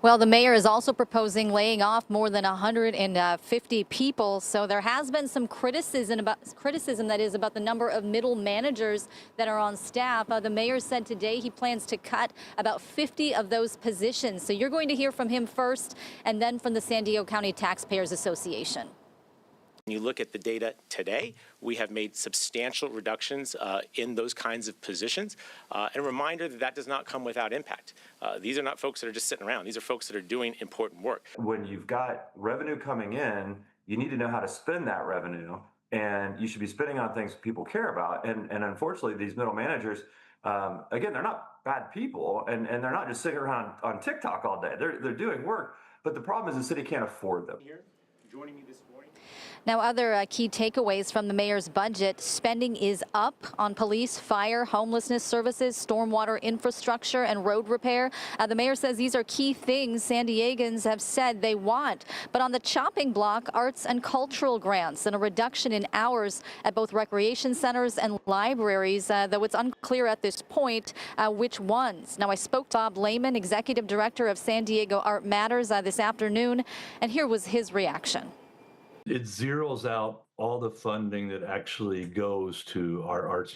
Well, the mayor is also proposing laying off more than 150 people. So there has been some criticism about the number of middle managers that are on staff. The mayor said today he plans to cut about 50 of those positions. So you're going to hear from him first and then from the San Diego County Taxpayers Association. When you look at the data today, we have made substantial reductions in those kinds of positions. And a reminder that that does not come without impact. These are not folks that are just sitting around. These are folks that are doing important work. When you've got revenue coming in, you need to know how to spend that revenue. And you should be spending on things people care about. And unfortunately, these middle managers, again, they're not bad people. And they're not just sitting around on TikTok all day. They're doing work. But the problem is the city can't afford them. Here, joining me this morning. Now, other key takeaways from the mayor's budget: spending is up on police, fire, homelessness services, stormwater infrastructure, and road repair. The mayor says these are key things San Diegans have said they want. But on the chopping block, arts and cultural grants and a reduction in hours at both recreation centers and libraries, though it's unclear at this point which ones. Now, I spoke to Bob Lehman, executive director of San Diego Art Matters, this afternoon, and here was his reaction. It zeroes out all the funding that actually goes to our arts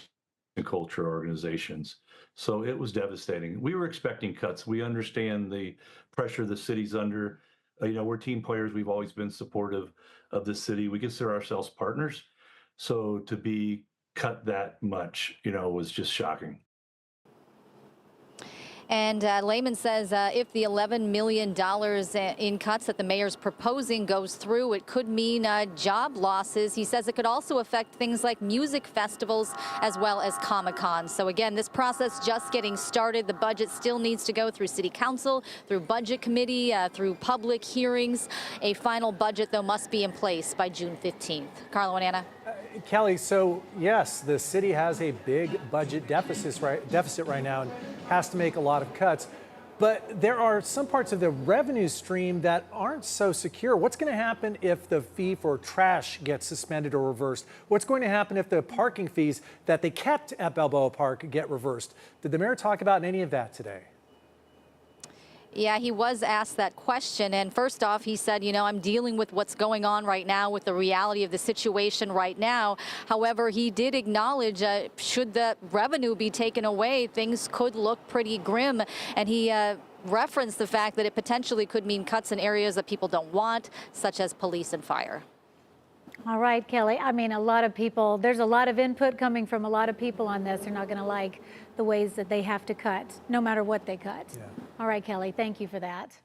and culture organizations. So it was devastating. We were expecting cuts. We understand the pressure the city's under. We're team players. We've always been supportive of the city. We consider ourselves partners. So to be cut that much, was just shocking. And Lehman says if the $11 million in cuts that the mayor's proposing goes through, it could mean job losses. He says it could also affect things like music festivals as well as Comic-Con. So again, this process just getting started. The budget still needs to go through City Council, through Budget Committee, through public hearings. A final budget, though, must be in place by June 15th. Carlo and Anna. Kelly, so yes, the city has a big budget deficit right now and has to make a lot of cuts. But there are some parts of the revenue stream that aren't so secure. What's going to happen if the fee for trash gets suspended or reversed? What's going to happen if the parking fees that they kept at Balboa Park get reversed? Did the mayor talk about any of that today? Yeah, he was asked that question. And first off, he said, I'm dealing with what's going on right now, with the reality of the situation right now. However, he did acknowledge should the revenue be taken away, things could look pretty grim. And he referenced the fact that it potentially could mean cuts in areas that people don't want, such as police and fire. All right, Kelly. I mean, a lot of people, there's a lot of input coming from a lot of people on this. They're not going to like the ways that they have to cut, no matter what they cut. Yeah. All right, Kelly, thank you for that.